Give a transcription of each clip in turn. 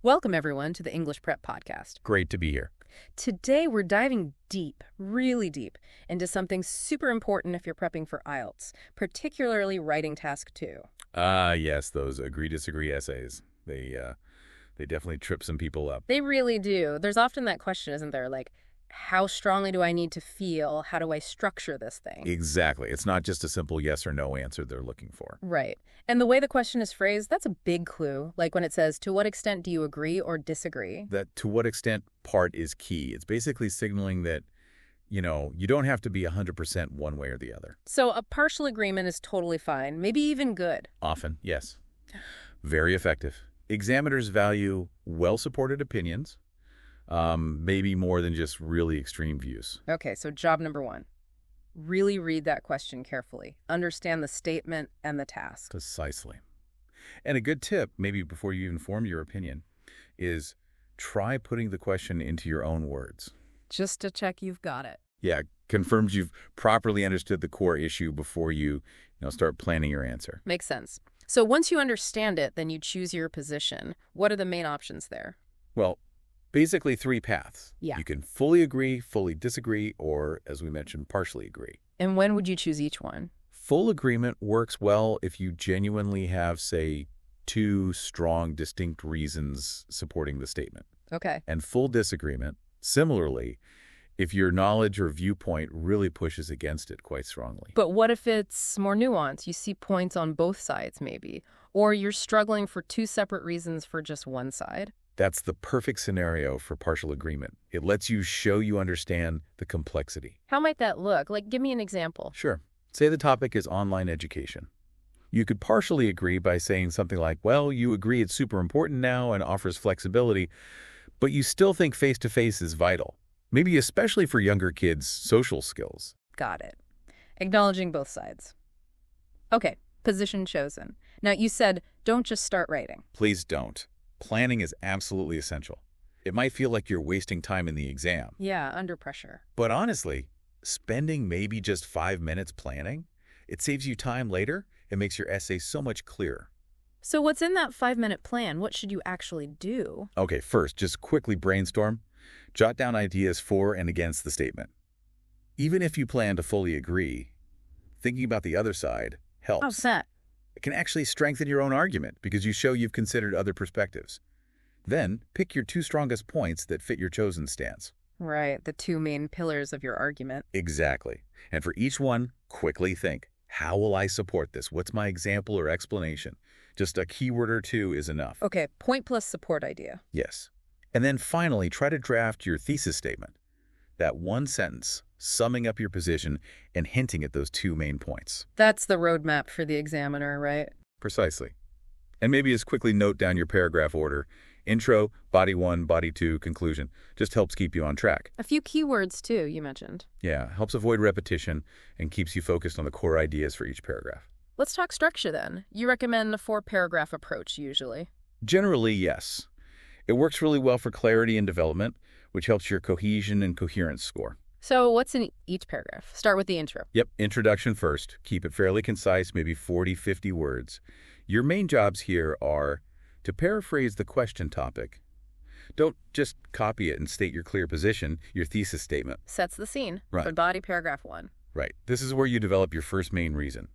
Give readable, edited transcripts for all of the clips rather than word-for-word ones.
Welcome, everyone, to the English Prep Podcast. Great to be here. Today, we're diving deep, really deep, into something super important if you're prepping for IELTS, particularly Writing Task 2. Yes, those agree-disagree essays. They definitely trip some people up. They really do. There's often that question, isn't there? Like, how strongly do I need to feel? How do I structure this thing? Exactly. It's not just a simple yes or no answer they're looking for. Right. And the way the question is phrased, that's a big clue. Like when it says, to what extent do you agree or disagree? That to what extent part is key. It's basically signaling that, you don't have to be 100% one way or the other. So a partial agreement is totally fine, maybe even good. Often, yes. Very effective. Examiners value well-supported opinions, maybe more than just really extreme views. Okay, so job number 1. Really read that question carefully. Understand the statement and the task. Precisely. And a good tip, maybe before you even form your opinion, is try putting the question into your own words. Just to check you've got it. Yeah, confirms you've properly understood the core issue before you start planning your answer. Makes sense. So once you understand it, then you choose your position. What are the main options there? Well, basically 3 paths. Yeah. You can fully agree, fully disagree, or, as we mentioned, partially agree. And when would you choose each one? Full agreement works well if you genuinely have, say, 2 strong, distinct reasons supporting the statement. Okay. And full disagreement, similarly, if your knowledge or viewpoint really pushes against it quite strongly. But what if it's more nuanced? You see points on both sides, maybe. Or you're struggling for 2 separate reasons for just one side? That's the perfect scenario for partial agreement. It lets you show you understand the complexity. How might that look? Like, give me an example. Sure. Say the topic is online education. You could partially agree by saying something like, well, you agree it's super important now and offers flexibility, but you still think face-to-face is vital. Maybe especially for younger kids' social skills. Got it. Acknowledging both sides. Okay, position chosen. Now, you said, don't just start writing. Please don't. Planning is absolutely essential. It might feel like you're wasting time in the exam. Yeah, under pressure. But honestly, spending maybe just 5 minutes planning, it saves you time later. It makes your essay so much clearer. So what's in that 5-minute plan? What should you actually do? Okay, first, just quickly brainstorm. Jot down ideas for and against the statement. Even if you plan to fully agree, thinking about the other side helps. How's that? It can actually strengthen your own argument because you show you've considered other perspectives. Then, pick your 2 strongest points that fit your chosen stance. Right, the 2 main pillars of your argument. Exactly. And for each one, quickly think, how will I support this? What's my example or explanation? Just a keyword or 2 is enough. Okay, point plus support idea. Yes. And then finally, try to draft your thesis statement. That one sentence, summing up your position and hinting at those 2 main points. That's the roadmap for the examiner, right? Precisely. And maybe just quickly note down your paragraph order. Intro, body 1, body 2, conclusion. Just helps keep you on track. A few keywords, too, you mentioned. Yeah, helps avoid repetition and keeps you focused on the core ideas for each paragraph. Let's talk structure then. You recommend a 4-paragraph approach, usually. Generally, yes. It works really well for clarity and development, which helps your cohesion and coherence score. So what's in each paragraph? Start with the intro. Yep, introduction first. Keep it fairly concise, maybe 40, 50 words. Your main jobs here are to paraphrase the question topic. Don't just copy it and state your clear position, your thesis statement. Sets the scene. Right. For body paragraph 1. Right. This is where you develop your first main reason.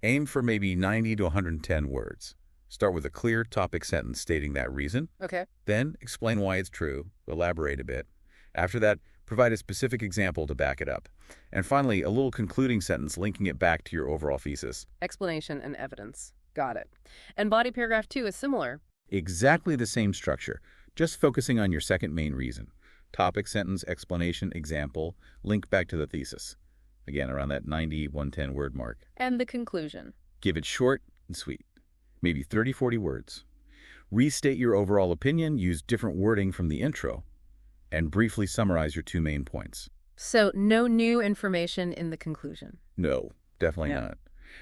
Aim for maybe 90 to 110 words. Start with a clear topic sentence stating that reason. Okay. Then explain why it's true, elaborate a bit. After that, provide a specific example to back it up. And finally, a little concluding sentence linking it back to your overall thesis. Explanation and evidence. Got it. And body paragraph 2 is similar. Exactly the same structure, just focusing on your second main reason. Topic, sentence, explanation, example, link back to the thesis. Again, around that 90, 110 word mark. And the conclusion. Give it short and sweet. Maybe 30, 40 words. Restate your overall opinion, use different wording from the intro, and briefly summarize your 2 main points. So no new information in the conclusion. No, definitely not.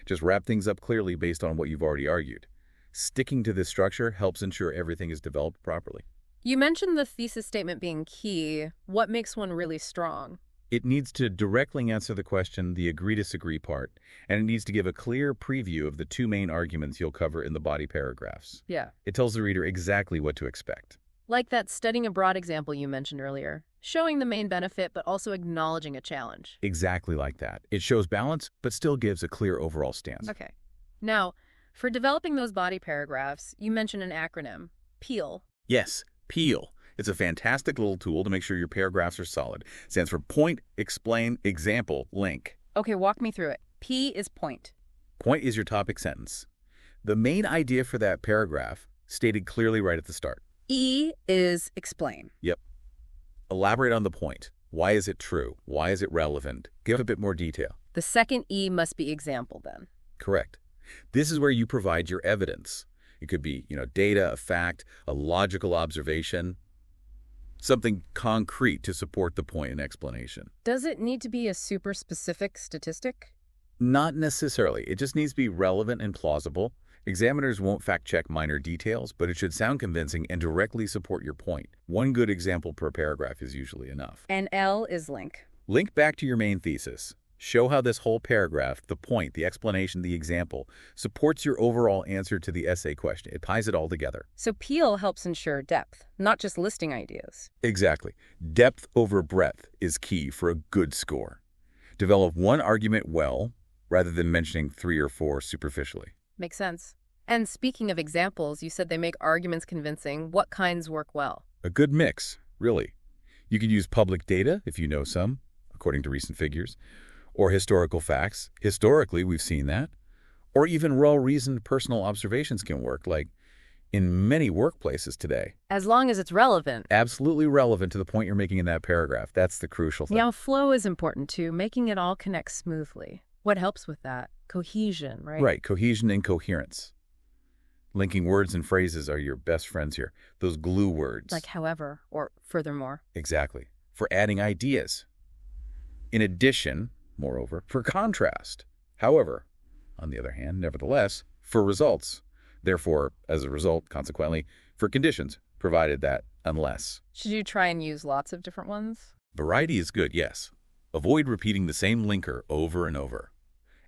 Just wrap things up clearly based on what you've already argued. Sticking to this structure helps ensure everything is developed properly. You mentioned the thesis statement being key. What makes one really strong? It needs to directly answer the question, the agree-disagree part, and it needs to give a clear preview of the 2 main arguments you'll cover in the body paragraphs. Yeah. It tells the reader exactly what to expect. Like that studying abroad example you mentioned earlier, showing the main benefit but also acknowledging a challenge. Exactly like that. It shows balance, but still gives a clear overall stance. Okay. Now, for developing those body paragraphs, you mentioned an acronym, PEAL. Yes, PEAL. It's a fantastic little tool to make sure your paragraphs are solid. It stands for point, explain, example, link. Okay, walk me through it. P is point. Point is your topic sentence. The main idea for that paragraph stated clearly right at the start. E is explain. Yep. Elaborate on the point. Why is it true? Why is it relevant? Give a bit more detail. The second E must be example then. Correct. This is where you provide your evidence. It could be, data, a fact, a logical observation, something concrete to support the point and explanation. Does it need to be a super specific statistic? Not necessarily. It just needs to be relevant and plausible. Examiners won't fact-check minor details, but it should sound convincing and directly support your point. One good example per paragraph is usually enough. And L is link. Link back to your main thesis. Show how this whole paragraph, the point, the explanation, the example, supports your overall answer to the essay question. It ties it all together. So PEAL helps ensure depth, not just listing ideas. Exactly. Depth over breadth is key for a good score. Develop one argument well, rather than mentioning 3 or 4 superficially. Makes sense. And speaking of examples, you said they make arguments convincing. What kinds work well? A good mix, really. You can use public data, if you know some, according to recent figures, or historical facts. Historically, we've seen that. Or even well-reasoned personal observations can work, like in many workplaces today. As long as it's relevant. Absolutely relevant to the point you're making in that paragraph. That's the crucial thing. Yeah, flow is important too, making it all connect smoothly. What helps with that? Cohesion, right? Right, cohesion and coherence. Linking words and phrases are your best friends here. Those glue words. Like however, or furthermore. Exactly. For adding ideas. In addition, moreover, for contrast. However, on the other hand, nevertheless, for results. Therefore, as a result, consequently, for conditions, provided that unless. Should you try and use lots of different ones? Variety is good, yes. Avoid repeating the same linker over and over.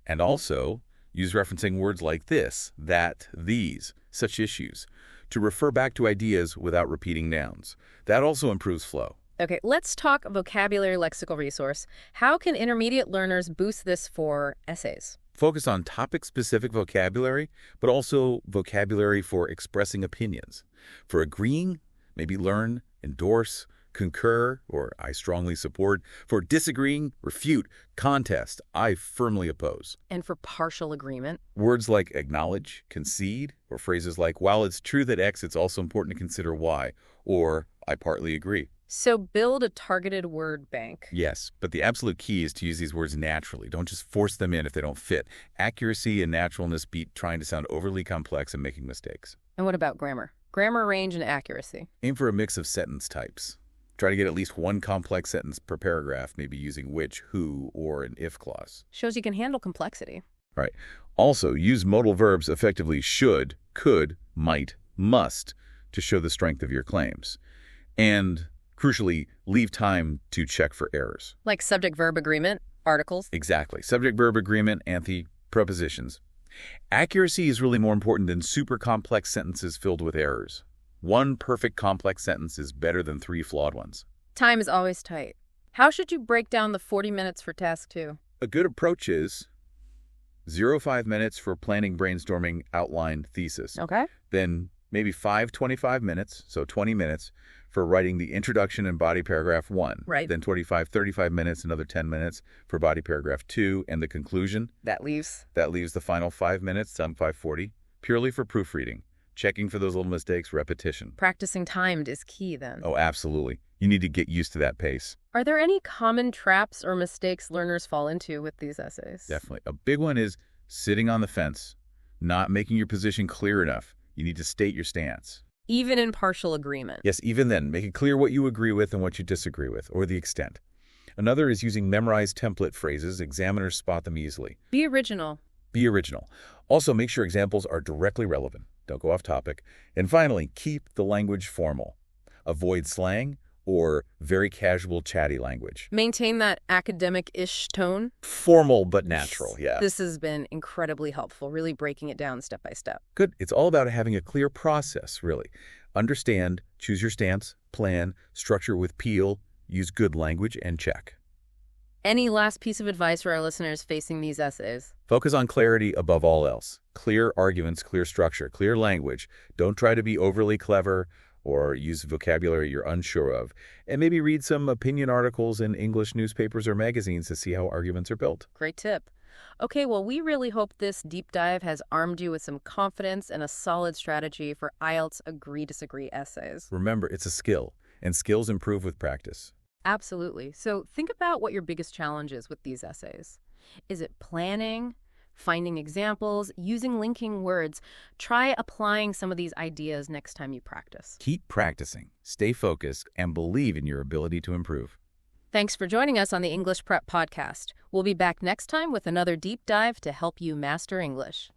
And also, use referencing words like this, that, these, such issues, to refer back to ideas without repeating nouns. That also improves flow. Okay, let's talk vocabulary lexical resource. How can intermediate learners boost this for essays? Focus on topic-specific vocabulary, but also vocabulary for expressing opinions. For agreeing, maybe learn, endorse, concur, or I strongly support. For disagreeing, refute, contest, I firmly oppose. And for partial agreement? Words like acknowledge, concede, or phrases like, while it's true that X, it's also important to consider Y, or I partly agree. So build a targeted word bank. Yes, but the absolute key is to use these words naturally. Don't just force them in if they don't fit. Accuracy and naturalness beat trying to sound overly complex and making mistakes. And what about grammar? Grammar, range, and accuracy. Aim for a mix of sentence types. Try to get at least one complex sentence per paragraph, maybe using which, who, or an if clause. Shows you can handle complexity. Right. Also, use modal verbs effectively should, could, might, must to show the strength of your claims. And crucially, leave time to check for errors. Like subject-verb agreement, articles. Exactly. Subject-verb agreement, anthe, prepositions. Accuracy is really more important than super complex sentences filled with errors. One perfect complex sentence is better than 3 flawed ones. Time is always tight. How should you break down the 40 minutes for task 2? A good approach is 0.5 minutes for planning, brainstorming, outline, thesis. Okay. Then maybe 25 minutes, so 20 minutes, for writing the introduction and body paragraph 1. Right. Then 35 minutes, another 10 minutes for body paragraph 2 and the conclusion. That leaves the final 5 minutes, some 5:40, purely for proofreading. Checking for those little mistakes, repetition. Practicing timed is key then. Oh, absolutely. You need to get used to that pace. Are there any common traps or mistakes learners fall into with these essays? Definitely. A big one is sitting on the fence, not making your position clear enough. You need to state your stance. Even in partial agreement. Yes, even then, make it clear what you agree with and what you disagree with, or the extent. Another is using memorized template phrases. Examiners spot them easily. Be original. Be original. Also, make sure examples are directly relevant. Don't go off topic. And finally, keep the language formal. Avoid slang or very casual, chatty language. Maintain that academic-ish tone. Formal but natural, yeah. This has been incredibly helpful, really breaking it down step by step. Good. It's all about having a clear process, really. Understand, choose your stance, plan, structure with Peel, use good language, and check. Any last piece of advice for our listeners facing these essays? Focus on clarity above all else. Clear arguments, clear structure, clear language. Don't try to be overly clever or use vocabulary you're unsure of. And maybe read some opinion articles in English newspapers or magazines to see how arguments are built. Great tip. Okay, well, we really hope this deep dive has armed you with some confidence and a solid strategy for IELTS agree-disagree essays. Remember, it's a skill, and skills improve with practice. Absolutely. So think about what your biggest challenge is with these essays. Is it planning, finding examples, using linking words? Try applying some of these ideas next time you practice. Keep practicing, stay focused, and believe in your ability to improve. Thanks for joining us on the English Prep Podcast. We'll be back next time with another deep dive to help you master English.